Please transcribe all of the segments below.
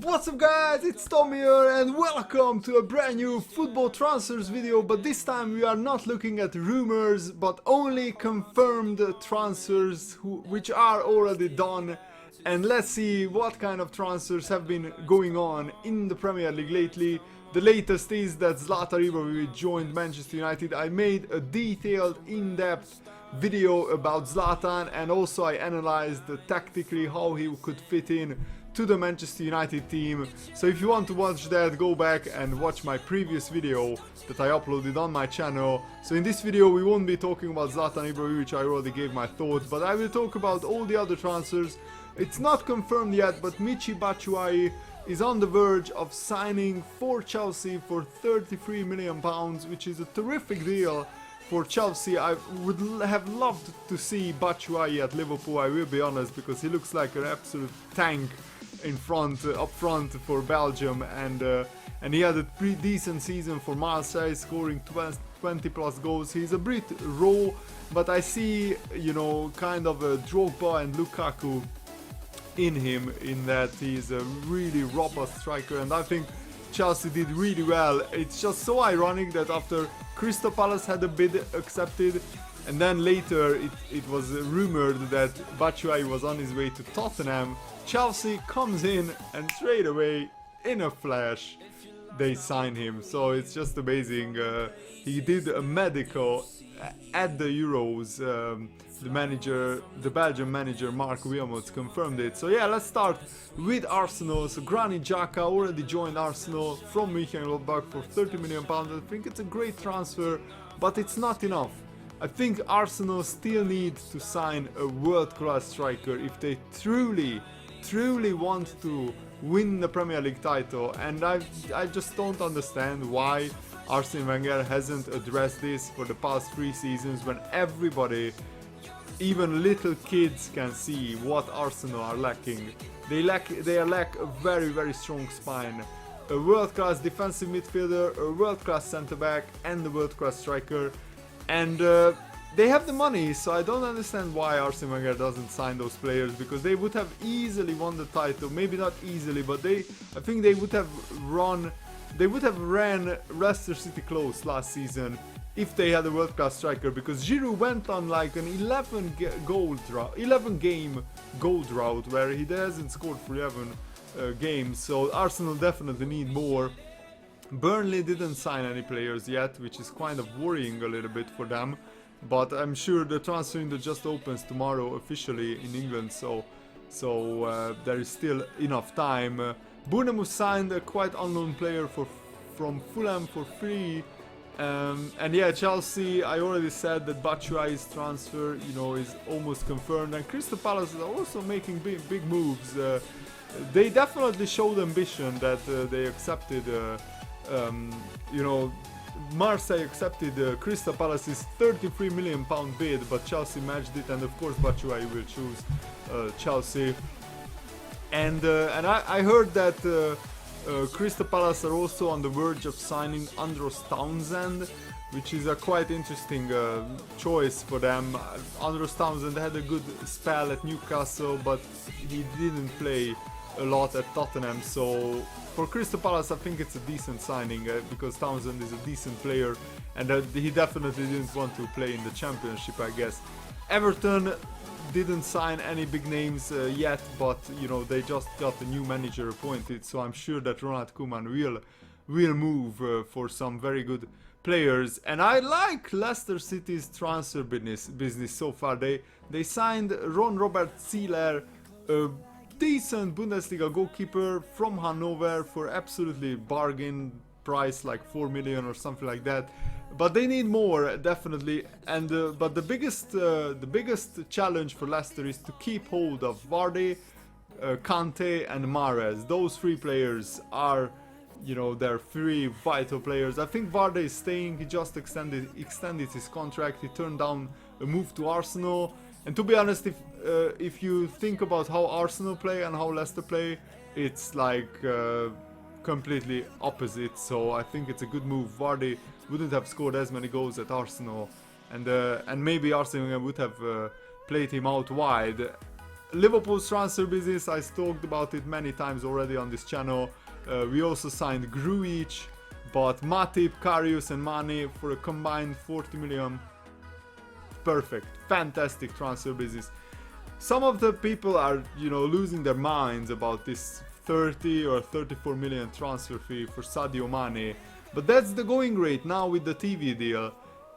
What's up guys, it's Tom here and welcome to a brand new football transfers video, but this time we are not looking at rumors but only confirmed transfers which are already done. And let's see what kind of transfers have been going on in the Premier League lately. The latest is that Zlatan Ibra joined Manchester United. I made a detailed, in-depth video about Zlatan, and also I analyzed tactically how he could fit in to the Manchester United team. So if you want to watch that, go back and watch my previous video that I uploaded on my channel. So in this video we won't be talking about Zlatan Ibrahimovic, I already gave my thoughts, but I will talk about all the other transfers. It's not confirmed yet, but Batshuayi is on the verge of signing for Chelsea for £33 million, which is a terrific deal for Chelsea. I would have loved to see Batshuayi at Liverpool, I will be honest, because he looks like an absolute tank up front for Belgium, and he had a pretty decent season for Marseille, scoring 20 plus goals. He's a bit raw, but I see, you know, kind of a Drogba and Lukaku in him, in that he's a really robust striker, and I think Chelsea did really well. It's just so ironic that after Crystal Palace had a bid accepted, and then later it was rumored that Batshuayi was on his way to Tottenham, Chelsea comes in and straight away, in a flash, they sign him. So it's just amazing. He did a medical at the Euros. The Belgian manager Mark Wilmots confirmed it. So yeah, let's start with Arsenal. So Granit Xhaka already joined Arsenal from Mönchengladbach for £30 million. I think it's a great transfer, but it's not enough. I think Arsenal still need to sign a world-class striker if they truly want to win the Premier League title, and I just don't understand why Arsene Wenger hasn't addressed this for the past 3 seasons, when everybody, even little kids, can see what Arsenal are lacking. They lack a very strong spine, a world-class defensive midfielder, a world-class centre-back, and a world-class striker, and they have the money, so I don't understand why Arsene Wenger doesn't sign those players, because they would have easily won the title. Maybe not easily, but I think they would have ran Leicester City close last season if they had a world-class striker, because Giroud went on like an 11 game goal drought where he hasn't scored for 11 games, so Arsenal definitely need more. Burnley didn't sign any players yet, which is kind of worrying a little bit for them. But I'm sure the transfer window just opens tomorrow officially in England, so there is still enough time. Bournemouth signed a quite unknown player from Fulham for free, and yeah, Chelsea, I already said that Batshuayi's transfer, you know, is almost confirmed, and Crystal Palace is also making big moves. They definitely showed ambition that they accepted, you know. Marseille accepted Crystal Palace's £33 million bid, but Chelsea matched it, and of course Batshuayi will choose Chelsea. And I heard that Crystal Palace are also on the verge of signing Andros Townsend, which is a quite interesting choice for them. Andros Townsend had a good spell at Newcastle, but he didn't play a lot at Tottenham, so for Crystal Palace I think it's a decent signing, because Townsend is a decent player, and he definitely didn't want to play in the Championship, I guess. Everton didn't sign any big names yet, but you know, they just got a new manager appointed, so I'm sure that Ronald Koeman will move for some very good players. And I like Leicester City's transfer business so far. They signed Ron-Robert Zieler, decent Bundesliga goalkeeper from Hanover, for absolutely bargain price, like 4 million or something like that. But they need more, definitely. And but the biggest challenge for Leicester is to keep hold of Vardy, Kante, and Mahrez. Those 3 players are, you know, they're 3 vital players. I think Vardy is staying. He just extended his contract. He turned down a move to Arsenal. And to be honest, if you think about how Arsenal play and how Leicester play, it's like completely opposite. So I think it's a good move. Vardy wouldn't have scored as many goals at Arsenal, and maybe Arsenal would have played him out wide Liverpool's transfer business, I talked about it many times already on this channel. We also signed Grujic, bought Matip, Karius and Mané for a combined 40 million. Perfect, fantastic transfer business. Some of the people are, losing their minds about this 30 or 34 million transfer fee for Sadio Mané, but that's the going rate now with the TV deal.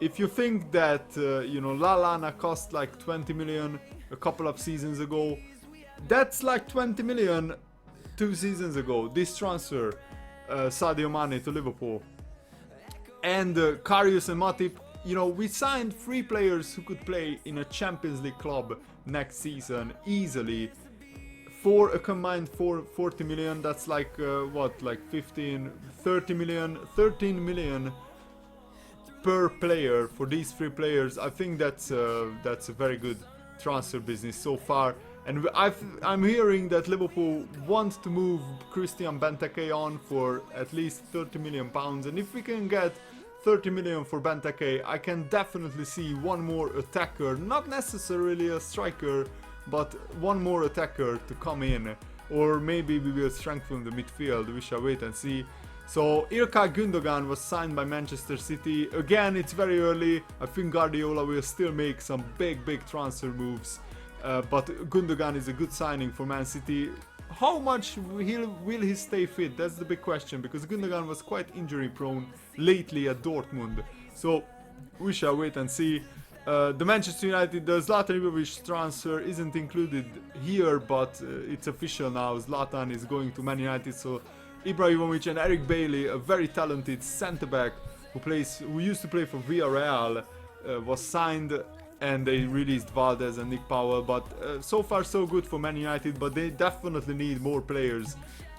If you think that, Lallana cost like 20 million a couple of seasons ago, that's like 20 million 2 seasons ago, this transfer, Sadio Mané to Liverpool. And Karius and Matip, we signed 3 players who could play in a Champions League club next season easily for a combined 40 million. That's like, 13 million per player for these 3 players. I think that's a very good transfer business so far. And I'm hearing that Liverpool wants to move Christian Benteke on for at least 30 million pounds. And if we can get 30 million for Benteke, I can definitely see one more attacker, not necessarily a striker, but one more attacker to come in. Or maybe we will strengthen the midfield, we shall wait and see. So Ilkay Gundogan was signed by Manchester City. Again, it's very early. I think Guardiola will still make some big transfer moves. But Gundogan is a good signing for Man City. How much will he stay fit? That's the big question, because Gundogan was quite injury prone lately at Dortmund. So we shall wait and see. The Manchester United, the Zlatan Ibrahimovic transfer isn't included here, but it's official now. Zlatan is going to Man United, so Ibrahimovic and Eric Bailly, a very talented centre-back who used to play for Villarreal, was signed, and they released Valdez and Nick Powell. But so far so good for Man United, but they definitely need more players.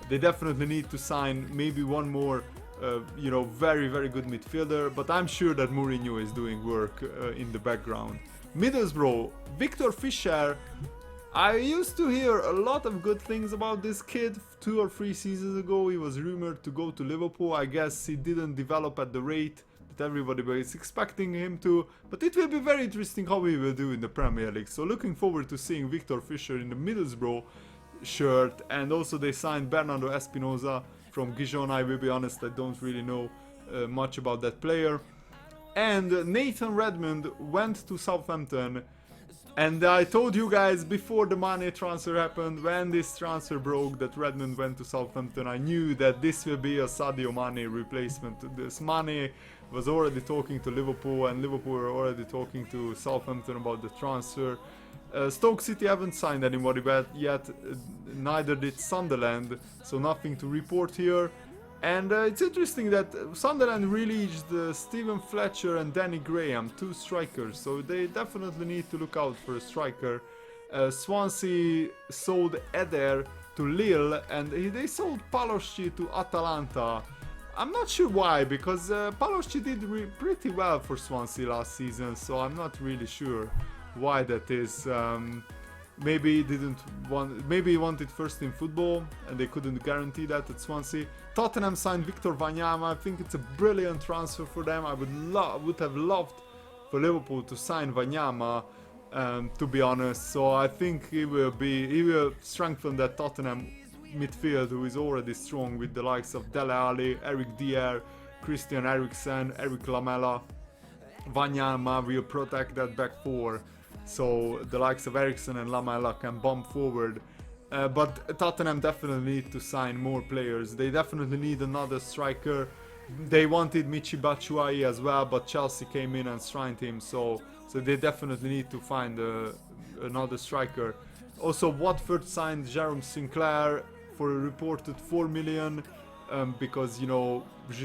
They definitely need to sign maybe one more very good midfielder, but I'm sure that Mourinho is doing work in the background. Middlesbrough, Victor Fischer. I used to hear a lot of good things about this kid 2 or 3 seasons ago. He was rumored to go to Liverpool. I guess he didn't develop at the rate that everybody was expecting him to, but it will be very interesting how he will do in the Premier League. So looking forward to seeing Victor Fischer in the Middlesbrough shirt. And also they signed Bernardo Espinosa from Gijon. I will be honest, I don't really know much about that player. And Nathan Redmond went to Southampton. And I told you guys before the Mané transfer happened, when this transfer broke, that Redmond went to Southampton, I knew that this will be a Sadio Mané replacement. This Mané was already talking to Liverpool, and Liverpool were already talking to Southampton about the transfer. Stoke City haven't signed anybody yet, neither did Sunderland, so nothing to report here. And it's interesting that Sunderland released Stephen Fletcher and Danny Graham, 2 strikers, so they definitely need to look out for a striker. Swansea sold Eder to Lille, and they sold Palosci to Atalanta. I'm not sure why, because Palosci did pretty well for Swansea last season, so I'm not really sure why that is. Maybe he wanted first team football and they couldn't guarantee that at Swansea. Tottenham signed Victor Wanyama. I think it's a brilliant transfer for them. I would have loved for Liverpool to sign Wanyama, to be honest. So I think he will strengthen that Tottenham midfield, who is already strong with the likes of Dele Alli, Eric Dier, Christian Eriksen, Eric Lamela. Wanyama will protect that back 4. So the likes of Eriksen and Lamela can bump forward. But Tottenham definitely need to sign more players. They definitely need another striker. They wanted Michy Batshuayi as well, but Chelsea came in and signed him. So they definitely need to find another striker. Also, Watford signed Jerome Sinclair for a reported 4 million. Because,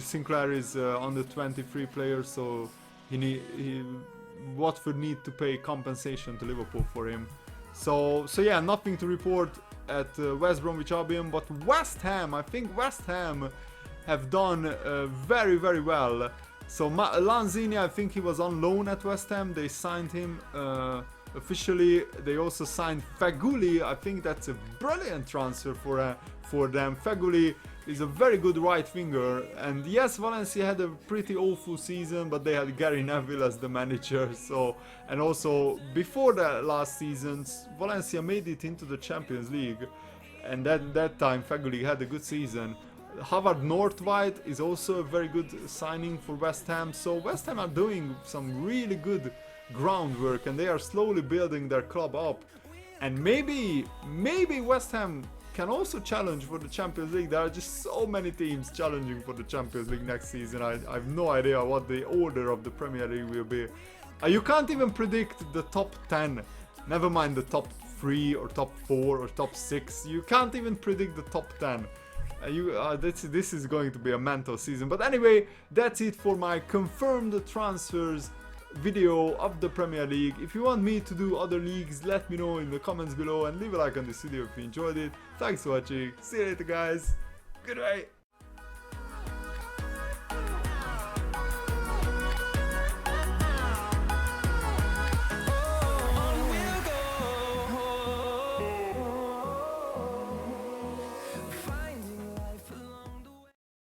Sinclair is under 23 player, so Watford need to pay compensation to Liverpool for him. So yeah, nothing to report at West Bromwich Albion, but West Ham, I think West Ham have done very well. So Lanzini, I think he was on loan at West Ham. They signed him a officially. They also signed Feghouli. I think that's a brilliant transfer for them. Feghouli is a very good right winger, and yes, Valencia had a pretty awful season, but they had Gary Neville as the manager. So, and also before the last seasons, Valencia made it into the Champions League, and that time Feghouli had a good season. Havard Northwhite is also a very good signing for West Ham. So West Ham are doing some really good groundwork, and they are slowly building their club up. And maybe West Ham can also challenge for the Champions League. There are just so many teams challenging for the Champions League next season. I have no idea what the order of the Premier League will be. You can't even predict the top 10. Never mind the top 3 or top 4 or top 6. You can't even predict the top 10. This is going to be a mental season. But anyway, that's it for my confirmed transfers video of the Premier League. If you want me to do other leagues, let me know in the comments below, and leave a like on this video if you enjoyed it. Thanks for watching. See you later, guys. Goodbye.